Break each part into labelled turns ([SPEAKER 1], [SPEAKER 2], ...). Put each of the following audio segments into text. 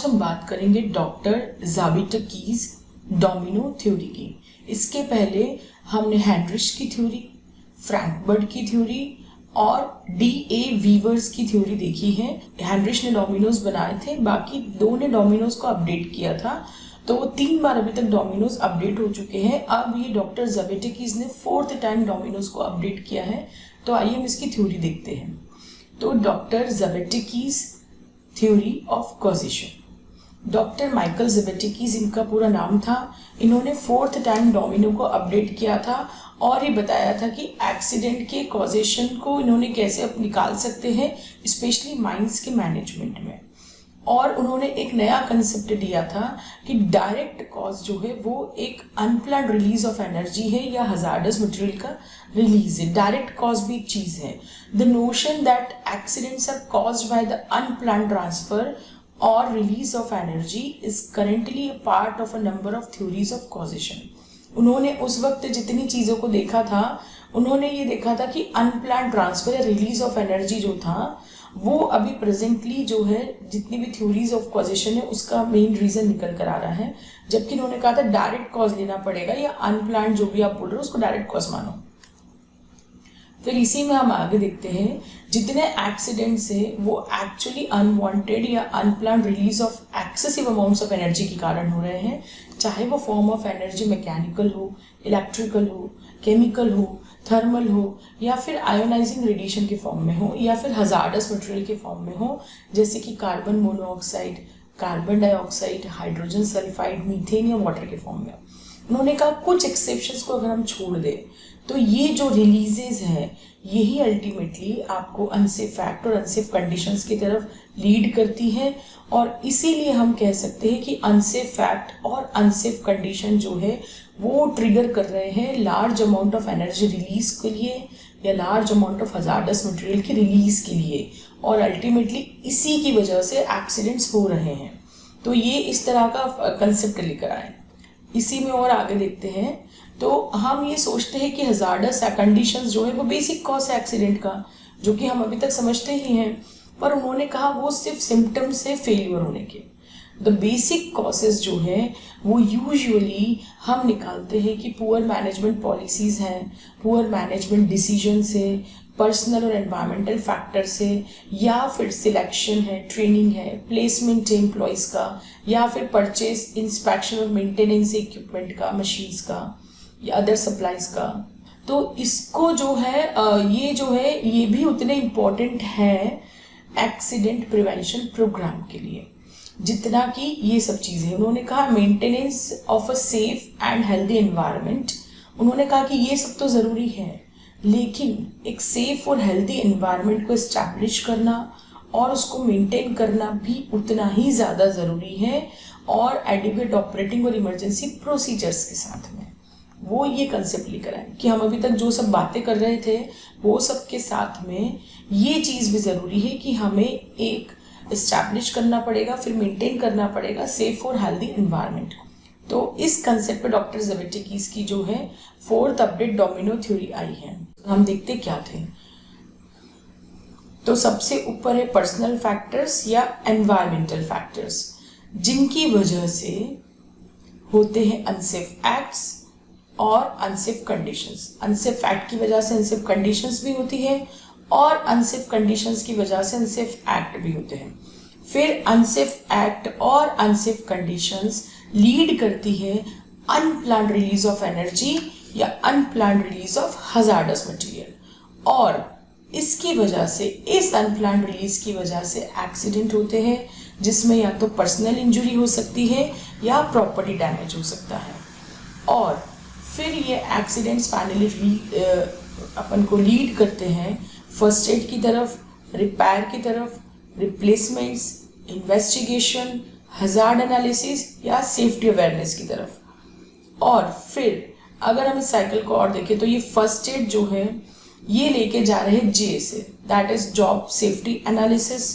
[SPEAKER 1] हम बात करेंगे डॉक्टर ज़ाबिटकीज़ डोमिनो थ्योरी की। इसके पहले हमने हेनरिच की थ्योरी, फ्रैंकबर्ट की थ्योरी और डी.ए. वीवर्स की थ्योरी देखी है। हेनरिच ने डोमिनोज बनाए थे, बाकी दो ने डोमिनोज को अपडेट किया था, तो वो 3 बार अभी तक डोमिनोज अपडेट हो चुके हैं। अब ये डॉक्टर ज़ाबिटकीज़ ने 4th टाइम डोमिनोज को अपडेट किया है। तो आइए हम इसकी थ्योरी देखते हैं। तो doctor Zabetakis theory of causation, doctor Michael Zabetakis इनका पूरा नाम था। इन्होंने 4th टाइम डोमिनो को अपडेट किया था और ये बताया था कि एक्सीडेंट के कॉजेशन को इन्होंने कैसे अब निकाल सकते हैं, स्पेशली माइंस के मैनेजमेंट में। और उन्होंने एक नया कंसेप्ट दिया था कि डायरेक्ट कॉज जो है वो एक अनप्लान्ड रिलीज ऑफ एनर्जी है या हजार्डस मटेरियल का रिलीज है। डायरेक्ट कॉज भी एक चीज है। The notion that accidents are caused by the unplanned transfer और release of energy is currently a part of a number of theories of causation. उन्होंने उस वक्त जितनी चीज़ों को देखा था, उन्होंने ये देखा था कि अनप्लान्ड ट्रांसफर या रिलीज ऑफ एनर्जी जो था वो अभी प्रेजेंटली जो है जितनी भी थ्योरीज ऑफ कॉजेशन है उसका मेन रीजन निकल कर आ रहा है। जबकि उन्होंने कहा था डायरेक्ट कॉज लेना पड़ेगा या अनप्लान्ड जो भी आप बोल रहे हो उसको डायरेक्ट कॉज मानो। फिर इसी में हम आगे देखते हैं जितने एक्सीडेंट्स है वो एक्चुअली अनवांटेड या unplanned release of excessive amounts of energy के कारण हो रहे हैं, चाहे वो फॉर्म ऑफ एनर्जी मैकेनिकल हो, इलेक्ट्रिकल हो, केमिकल हो, थर्मल हो या फिर आयोनाइजिंग रेडिएशन के फॉर्म में हो या फिर हजार्डस मटेरियल के फॉर्म में हो, जैसे कि carbon monoxide, carbon dioxide, hydrogen sulphide, methane या वाटर के फॉर्म में। उन्होंने कहा कुछ एक्सेप्शंस को अगर हम छोड़ दें तो ये जो रिलीजेज हैं यही अल्टीमेटली आपको अनसेफ फैक्ट और अनसेफ कंडीशंस की तरफ लीड करती हैं। और इसीलिए हम कह सकते हैं कि अनसेफ फैक्ट और अनसेफ कंडीशन जो है वो ट्रिगर कर रहे हैं large amount of energy release के लिए या large amount of hazardous material की रिलीज के लिए, और अल्टीमेटली इसी की वजह से एक्सीडेंट्स हो रहे हैं। तो ये इस तरह का कंसेप्ट लेकर आए। इसी में और आगे देखते हैं तो हम ये सोचते हैं कि हजार्डस कंडीशंस जो है वो बेसिक कॉज है एक्सीडेंट का, जो कि हम अभी तक समझते ही हैं, पर उन्होंने कहा वो सिर्फ सिम्टम्स है फेलियर होने के। द बेसिक कॉजेज जो है वो यूजुअली हम निकालते हैं कि पुअर मैनेजमेंट पॉलिसीज़ हैं, पुअर मैनेजमेंट डिसीजंस है, पर्सनल और एनवायरमेंटल फैक्टर्स है, या फिर सिलेक्शन है, ट्रेनिंग है, प्लेसमेंट है एम्प्लॉयज़ का, या फिर परचेज, इंस्पेक्शन और मेंटेनेंस इक्विपमेंट का, मशीन्स का या अदर सप्लाईज का। तो इसको जो है ये जो है ये भी उतने इम्पोर्टेंट है एक्सीडेंट प्रिवेंशन प्रोग्राम के लिए जितना कि ये सब चीज़ें। उन्होंने कहा maintenance of a safe and healthy environment, उन्होंने कहा कि ये सब तो ज़रूरी है, लेकिन एक सेफ और हेल्दी एनवायरनमेंट को इस्टेब्लिश करना और उसको मेंटेन करना भी उतना ही ज़्यादा ज़रूरी है, और एडिक्वेट ऑपरेटिंग और इमरजेंसी प्रोसीजर्स के साथ में। वो ये कंसेप्ट लेकर आए कि हम अभी तक जो सब बातें कर रहे थे वो सब के साथ में ये चीज़ भी ज़रूरी है कि हमें एक इस्टेब्लिश करना पड़ेगा, फिर मेंटेन करना पड़ेगा सेफ और हेल्दी एनवायरनमेंट। तो इस कंसेप्ट पे डॉक्टर ज़ाबिटकीज़ की जो है 4th अपडेट डोमिनो थ्योरी आई है। हम देखते क्या थे। तो सबसे ऊपर है पर्सनल फैक्टर्स या एनवायरमेंटल फैक्टर्स, जिनकी वजह से होते हैं अनसेफ एक्ट्स और अनसेफ कंडीशंस। अनसेफ एक्ट की वजह से अनसेफ कंडीशंस भी होती है और अनसेफ कंडीशंस की वजह से अनसेफ एक्ट भी होते हैं। फिर अनसेफ एक्ट और अनसेफ कंडीशंस लीड करती है अनप्लान्ड रिलीज ऑफ एनर्जी या unplanned release of hazardous material, और इसकी वजह से, इस अनप्लान्ड रिलीज की वजह से एक्सीडेंट होते हैं, जिसमें या तो पर्सनल इंजरी हो सकती है या प्रॉपर्टी डैमेज हो सकता है। और फिर ये एक्सीडेंट्स फाइनली अपन को लीड करते हैं फर्स्ट एड की तरफ, रिपेयर की तरफ, रिप्लेसमेंट्स, इन्वेस्टिगेशन, हजार्ड एनालिसिस या सेफ्टी अवेयरनेस की तरफ। और फिर अगर हम इस साइकिल को और देखें तो ये फर्स्ट एड जो है ये लेके जा रहे हैं जे से, that is job safety analysis,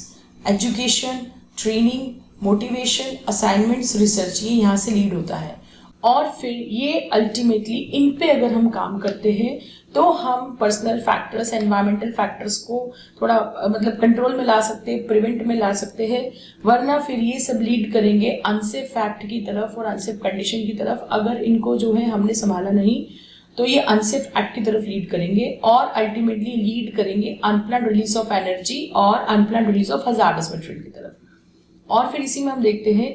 [SPEAKER 1] education, training, motivation, assignments, research, ये यहाँ से लीड होता है। और फिर ये अल्टीमेटली इन पे अगर हम काम करते हैं तो हम पर्सनल फैक्टर्स, एनवायरमेंटल फैक्टर्स को थोड़ा मतलब कंट्रोल में ला सकते हैं, प्रिवेंट में ला सकते हैं, वरना फिर ये सब लीड करेंगे अनसेफ फैक्ट की तरफ और अनसेफ कंडीशन की तरफ। अगर इनको जो है हमने संभाला नहीं तो ये अनसेफ एक्ट की तरफ लीड करेंगे और अल्टीमेटली लीड करेंगे अनप्लान्ड रिलीज ऑफ एनर्जी और unplanned release of hazardous material की तरफ। और फिर इसी में हम देखते हैं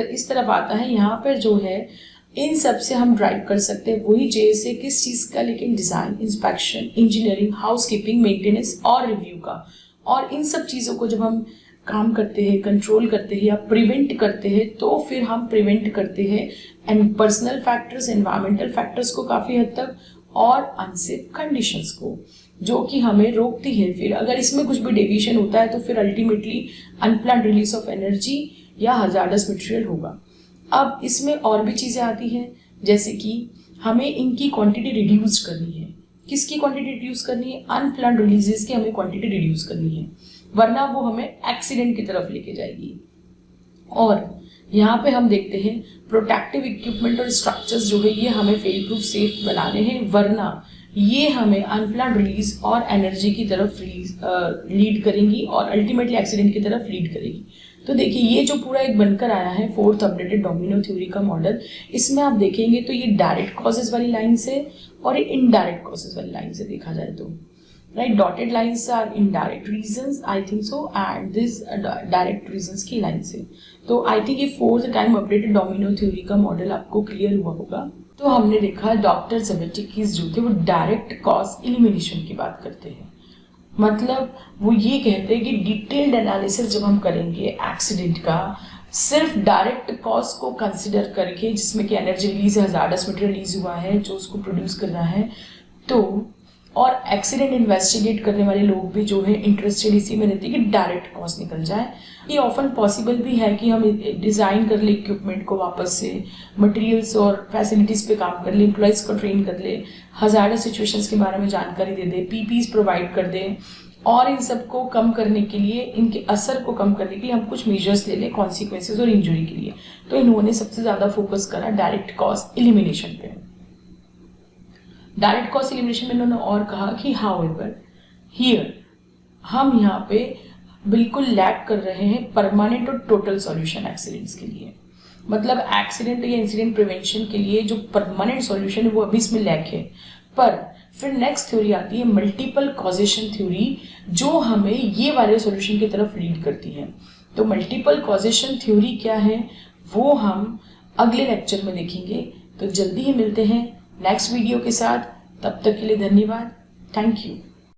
[SPEAKER 1] इस तरफ आता है, यहाँ पर जो है इन सब से हम ड्राइव कर सकते हैं वही JSA किस चीज का, लेकिन design, inspection, engineering, housekeeping, maintenance और रिव्यू का। और इन सब चीजों को जब हम काम करते हैं, कंट्रोल करते हैं या प्रिवेंट करते हैं, तो फिर हम प्रिवेंट करते हैं and personal factors, environmental factors को काफी हद तक और अनसेफ कंडीशंस को, जो कि हमें रोकती है। फिर अगर इसमें कुछ भी डेविएशन होता है तो फिर ultimately unplanned release of energy या हजार्डस मटेरियल होगा। अब इसमें और भी चीजें आती हैं, जैसे कि हमें इनकी क्वांटिटी रिड्यूस करनी है। किसकी क्वांटिटी रिड्यूस करनी है? अनप्लान्ड रिलीजेस की हमें क्वांटिटी रिड्यूस करनी है, वरना वो हमें एक्सीडेंट की तरफ लेके जाएगी। और यहाँ पे हम देखते हैं प्रोटेक्टिव इक्विपमेंट और स्ट्रक्चर्स जो है ये हमें फेल प्रूफ सेफ बनाने हैं, वरना ये हमें अनप्लान्ड रिलीज और एनर्जी की तरफ लीड करेंगी और अल्टीमेटली एक्सीडेंट की तरफ लीड करेगी। तो देखिए ये जो पूरा एक बनकर आया है फोर्थ अपडेटेड डोमिनो थ्योरी का मॉडल, इसमें आप देखेंगे तो ये डायरेक्ट कॉजेज वाली लाइन से और ये इनडायरेक्ट कॉजेज वाली लाइन से देखा जाए तो, right, dotted lines are indirect reasons I think so and this direct reasons की लाइन से। तो आई थिंक ये fourth time updated domino theory का मॉडल आपको क्लियर हुआ होगा। तो हमने देखा डॉक्टर ज़ेबेटिकीज जो थे वो डायरेक्ट कॉज एलिमिनेशन की बात करते हैं, मतलब वो ये कहते हैं कि डिटेल्ड एनालिसिस जब हम करेंगे एक्सीडेंट का, सिर्फ डायरेक्ट कॉज को कंसिडर करके, जिसमें कि एनर्जी रिलीज है, हजार्डस मटेरियल रिलीज हुआ है जो उसको प्रोड्यूस कर रहा है, तो और एक्सीडेंट इन्वेस्टिगेट करने वाले लोग भी जो है इंटरेस्टेड इसी में रहते हैं कि डायरेक्ट कॉज निकल जाए। ये ऑफन पॉसिबल भी है कि हम डिज़ाइन कर ले इक्विपमेंट को वापस से, मटेरियल्स और फैसिलिटीज़ पे काम कर ले, एम्प्लॉयज़ को ट्रेन कर ले, हजार्डस सिचुएशंस के बारे में जानकारी दे दे, PPs प्रोवाइड कर दें, और इन सब को कम करने के लिए, इनके असर को कम करने के लिए हम कुछ मेजर्स ले लें कॉन्सिक्वेंसेज और इंजरी के लिए। तो इन्होंने सबसे ज़्यादा फोकस करा डायरेक्ट कॉज एलिमिनेशन पे। डायरेक्ट कॉज एलिमिनेशन में इन्होंने और कहा कि हाउएवर हियर हम यहाँ पे बिल्कुल लैक कर रहे हैं परमानेंट और टोटल सॉल्यूशन एक्सीडेंट्स के लिए, मतलब एक्सीडेंट या इंसिडेंट प्रिवेंशन के लिए जो परमानेंट सॉल्यूशन है वो अभी इसमें लैक है। पर फिर नेक्स्ट थ्योरी आती है मल्टीपल कॉजेशन थ्योरी, जो हमें ये वाले सॉल्यूशन की तरफ लीड करती है। तो मल्टीपल कॉजेशन थ्योरी क्या है वो हम अगले लेक्चर में देखेंगे। तो जल्दी ही मिलते हैं नेक्स्ट वीडियो के साथ, तब तक के लिए धन्यवाद, थैंक यू।